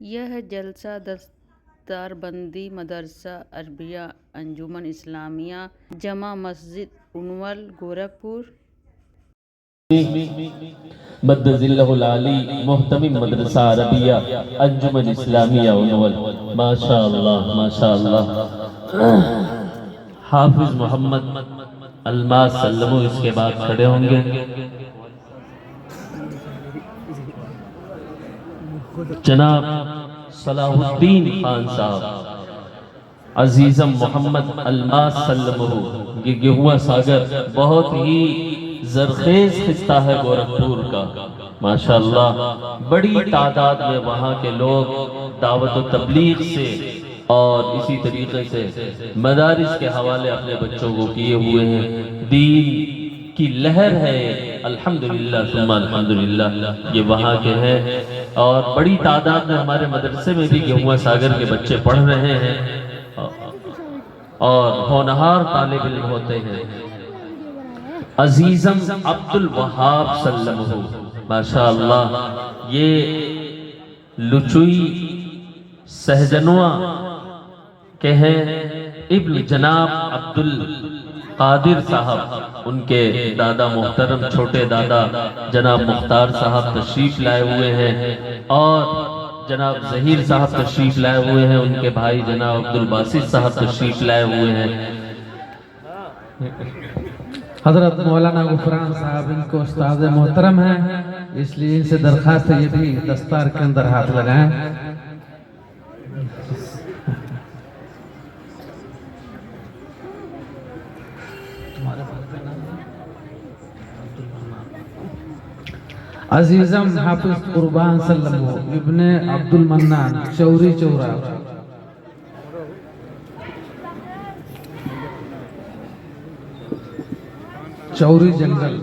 یہ جلسہ دستار بندی مدرسہ عربیہ انجمن اسلامیہ جامع مسجد انول گورکھپور مد ذلہ العالی محتمم مدرسہ عربیہ انجمن اسلامیہ انول ماشاءاللہ ماشاءاللہ حافظ محمد الماس سلمو اس کے بعد کھڑے ہوں گے جناب صلاح الدین خان صاحب عزیزم محمد الماس سلمو یہ گہوا ساگر بہت ہی زرخیز خطہ ہے گورکھپور کا ماشاءاللہ بڑی تعداد میں وہاں کے لوگ دعوت و تبلیغ سے اور اسی طریقے سے مدارس کے حوالے اپنے بچوں کو کیے ہوئے ہیں دین کی لہر ہے الحمدللہ ثم الحمدللہ یہ وہاں کے ہیں اور بڑی تعداد میں ہمارے مدرسے میں بھی گہوا ساگر کے بچے پڑھ رہے ہیں اور ہونہار طالب علم ہوتے ہیں عزیزم عبد الوہاب سلمہ ماشاءاللہ یہ لچوئی سہجنوا کے ہیں ابن جناب عبد القادر صاحب ان کے دادا محترم چھوٹے دادا جناب مختار صاحب تشریف لائے ہوئے ہیں اور جناب ظہیر صاحب تشریف لائے ہوئے ہیں ان کے بھائی جناب عبد الباسط صاحب تشریف لائے ہوئے ہیں حضرت مولانا غفران صاحب ان کو استاد محترم ہیں اس لیے ان سے درخواست ہے یہ بھی دستار کے اندر ہاتھ لگائیں عزیزم حافظ قربان سلمو ابن عبد المنان چوری چورا چوری جنگل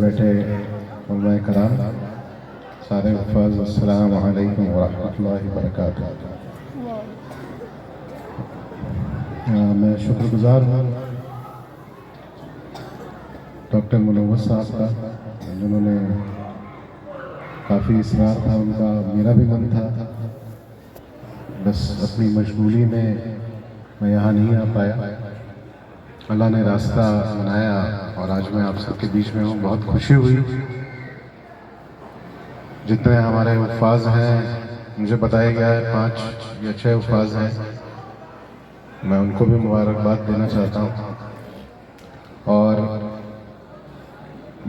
بیٹھے علماء کرام، سارے حفاظ، السلام علیکم ورحمۃ اللہ وبرکاتہ۔ میں شکر گزار ہوں ڈاکٹر منور صاحب کا، جنہوں نے کافی اصرار تھا ان کا، میرا بھی من تھا، بس اپنی مشغولی میں یہاں نہیں آ پایا۔ اللہ نے راستہ بنایا اور آج میں آپ سب کے بیچ میں ہوں، بہت خوشی ہوئی۔ جتنے ہمارے حفاظ ہیں، مجھے بتایا گیا ہے 5 یا 6 حفاظ ہیں، میں ان کو بھی مبارکباد دینا چاہتا ہوں۔ اور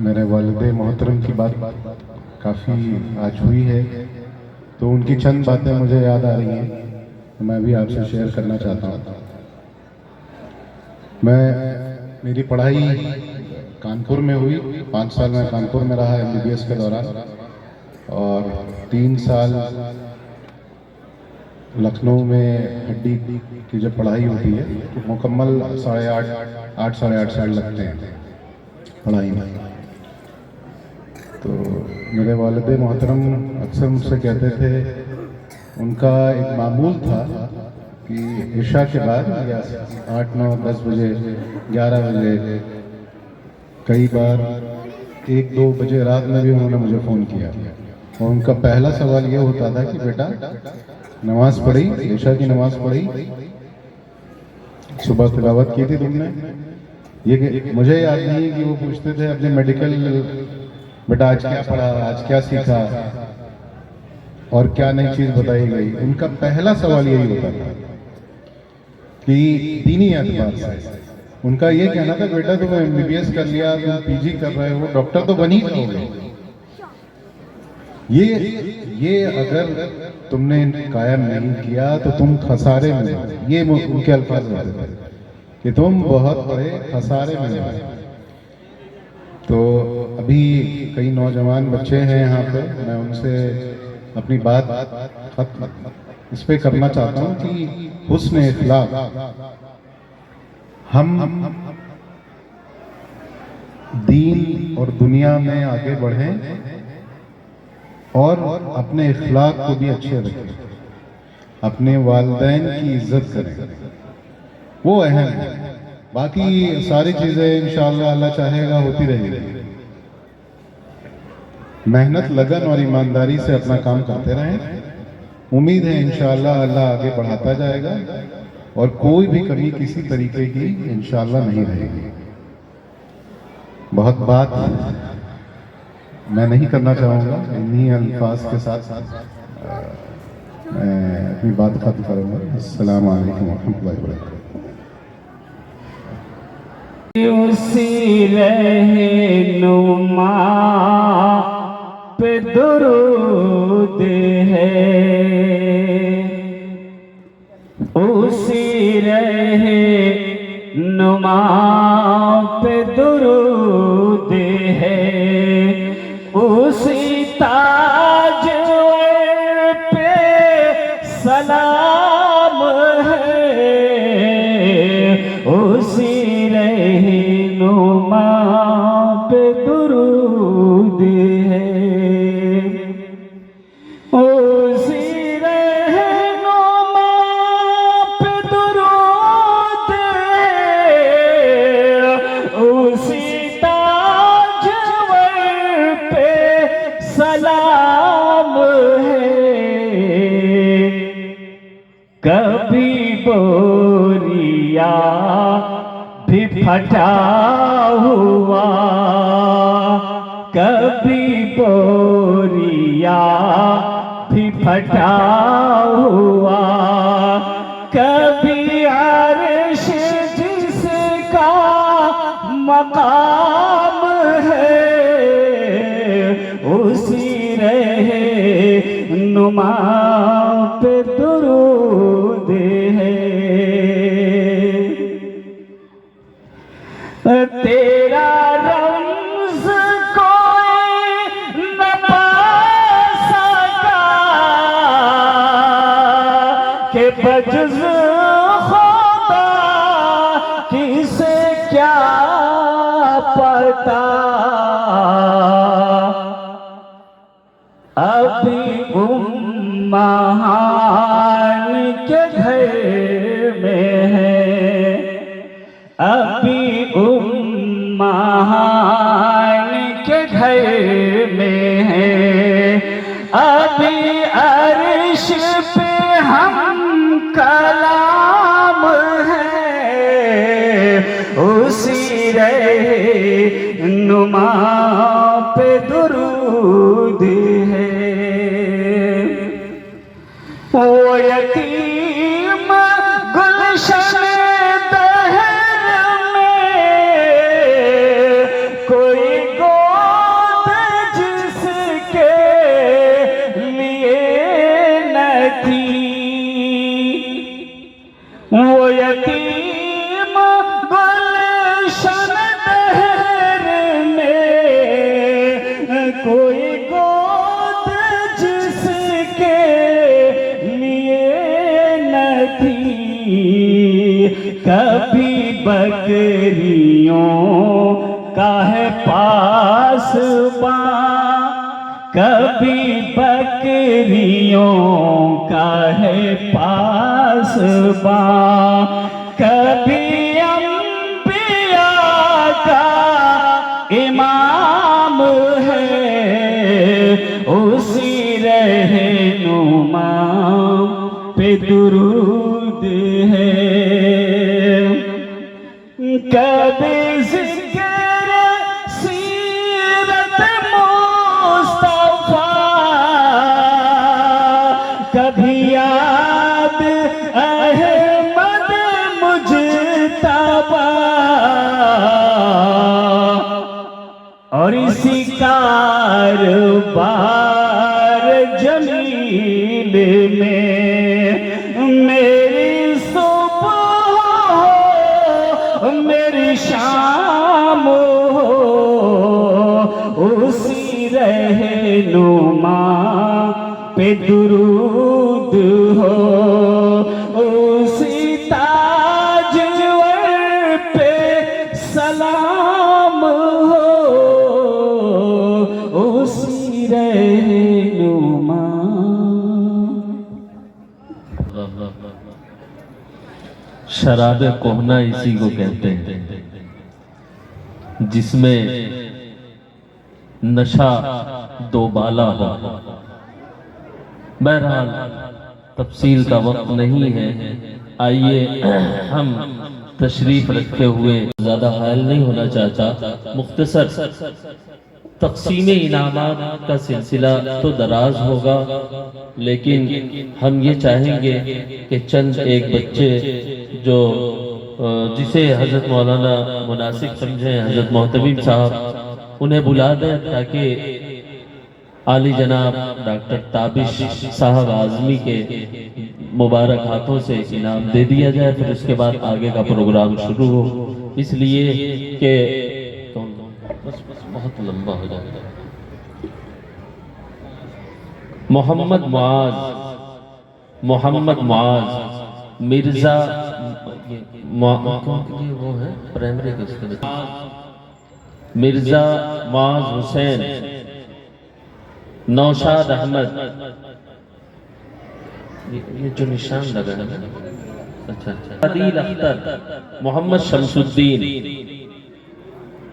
میرے والد محترم کی بات کافی آج ہوئی ہے، تو ان کی چند باتیں مجھے یاد آ رہی ہیں، میں بھی آپ سے شیئر کرنا چاہتا ہوں۔ میری پڑھائی کانپور میں ہوئی، 5 سال میں کانپور میں رہا MBBS کے دوران، اور 3 سال لکھنؤ میں ہڈی کی جب پڑھائی ہوتی ہے تو مکمل 8.5 سال لگتے ہیں پڑھائی میں۔ تو میرے والد محترم اکثر مجھ سے کہتے تھے، ان کا ایک معمول تھا کہ عشاء کے بعد 8، 9، 10 بجے، 11 بجے، کئی بار 1، 2 بجے رات میں بھی انہوں نے مجھے فون کیا، اور ان کا پہلا سوال یہ ہوتا تھا کہ بیٹا نماز پڑھی، عشاء کی نماز پڑھی، صبح تلاوت کی تھی تم نے؟ یہ مجھے یاد نہیں کہ وہ پوچھتے تھے اپنے میڈیکل، بیٹا آج کیا پڑھا، آج کیا سیکھا اور کیا نئی چیز بتائی گئی۔ ان کا پہلا سوال یہی ہوتا تھا کہ دینی اعتبار سے ان کا یہ کہنا تھا، بیٹا تم MBBS کر لیا، تم PG کر رہے ہو، ڈاکٹر تو بن ہی جاؤ گے، یہ اگر تم نے قائم نہیں کیا تو تم خسارے میں ہو۔ یہ ان کے الفاظ ہوتے تھے کہ تم بہت بڑے خسارے میں ہو۔ تو ابھی کئی نوجوان بچے ہیں یہاں پہ، میں ان سے اپنی بات ختم اس پہ کرنا چاہتا ہوں کہ حسن اخلاق، ہم دین اور دنیا میں آگے بڑھیں اور اپنے اخلاق کو بھی اچھے رکھیں، اپنے والدین کی عزت کریں، وہ اہم ہے۔ باقی ساری چیزیں انشاءاللہ اللہ چاہے گا ہوتی رہے گی۔ محنت، لگن اور ایمانداری سے اپنا کام کرتے رہیں، امید ہے انشاءاللہ اللہ آگے بڑھاتا جائے گا اور کوئی بھی کمی کسی طریقے کی انشاءاللہ نہیں رہے گی۔ بہت بات میں نہیں کرنا چاہوں گا، انہی الفاظ کے ساتھ میں اپنی بات ختم کروں گا۔ السلام علیکم ورحمۃ اللہ وبرکاتہ۔ اسی رہنما پہ درود ہے، اسی رہنما پہ درود ہے، اسی تاج پہ سلام ہے، اسی رہنما پہ درود ہے، اسی رہنما پہ درود ہے، اسی تاج پہ سلام ہے، کبھی بوریا بھی پھٹا ہوا، کبھی بوریا بھی پھٹا ہوا، کبھی عرش جس کا مقام ہے، اسی رہنما پہ درود ہے۔ تیرا رمز کوئی نہ پا سکا کہ بجز خدا کسے کیا پتا، مہان کے گھر میں ہے، ابھی مہان کے گھر میں ہے، ابھی عرش پہ ہم کلام ہے، اسی رہنما پہ درود ہے۔ وہ یتیم گلشن دہر میں کوئی گود جس کے لیے نہ تھی، وہ یتیم گلشن دہر میں کوئی گود جس کے لیے نہ تھی، کبھی بکریوں کا ہے پاسباں، کبھی بکریوں کا ہے پاسباں، کبھی انبیاء کا امام ہے، اسی رہنما پہ درود ہے۔ کبھی ذکر سیرت مصطفیٰ، کبھی یاد احمد مجتبیٰ، اور اسی کاربار جمیل میں میری صبح ہو میری شام ہو، اسی رہنما پہ درود ہو، اسی تاجور پہ سلام ہو، اسی رہنما۔ شراب کہنا اسی کو کہتے ہیں جس میں نشہ دو بالا ہو۔ بہرحال تفصیل کا وقت نہیں ہے، آئیے ہم تشریف رکھتے ہوئے زیادہ حائل نہیں ہونا چاہتا، مختصر تقسیم انعامات کا سلسلہ تو دراز ہوگا، لیکن ہم یہ چاہیں گے کہ چند ایک بچے جو جسے حضرت مولانا مناسب سمجھیں، حضرت محتمیم صاحب، انہیں بلا دیں تاکہ عالی جناب ڈاکٹر تابش صاحب اعظمی کے مبارک ہاتھوں سے انعام دے دیا جائے، پھر اس کے بعد آگے کا پروگرام شروع ہو، اس لیے کہ بہت لمبا ہو جائے گا۔ محمد معاذ مرزا وہ ہے پرائمری کس کے مرزا معاذ حسین، نوشاد احمد، یہ جو نشان لگا ہے اچھا عدیل اختر، محمد شمس الدین،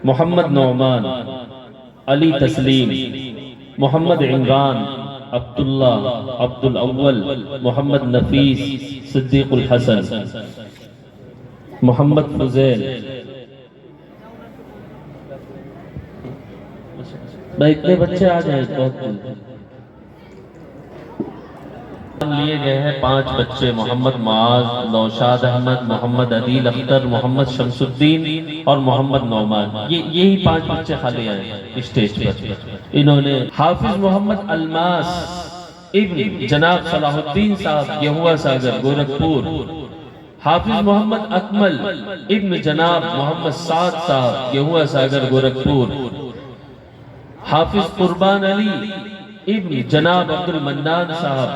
محمد نعمان، علی تسلیم، محمد عمران، عبداللہ، عبد الاول، محمد نفیس، صدیق الحسن، محمد فضیل۔ بھائی اتنے بچے آ جائیں، بہت لیے گئے ہیں 5 بچے، محمد معاذ، نوشاد احمد، محمد عدیل اختر، محمد شمس الدین اور محمد نعمان، یہی 5 بچے خالی آئے اسٹیج پر۔ انہوں نے حافظ محمد الماس ابن جناب صلاح الدین صاحب یہوا ساگر گورکھپور، حافظ محمد اکمل ابن جناب محمد سعد صاحب یہوا ساگر گورکھپور، حافظ قربان علی ابن جناب عبد المنان صاحب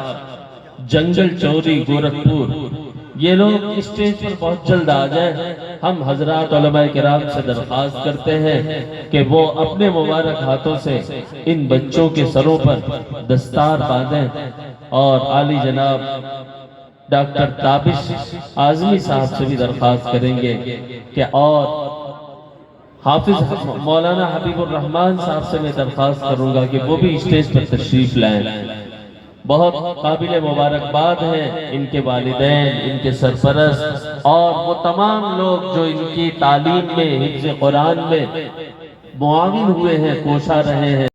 جنگل چوری گورکھپور۔ یہ لوگ اسٹیج پر بہت جلد آ جائیں، ہم حضرات علماء کرام سے درخواست کرتے ہیں کہ وہ اپنے مبارک ہاتھوں سے ان بچوں کے سروں پر دستار باندھیں اور عالی جناب ڈاکٹر تابش اعظمی صاحب سے بھی درخواست کریں گے کہ اور حافظ مولانا حبیب الرحمن صاحب سے میں درخواست کروں گا کہ وہ بھی اسٹیج پر تشریف لائیں. بہت قابل مبارکباد ہیں ان کے والدین، ان کے سرپرست اور وہ تمام لوگ جو ان کی تعلیم میں، حفظ قرآن میں معاون ہوئے ہیں، کوشاں رہے ہیں.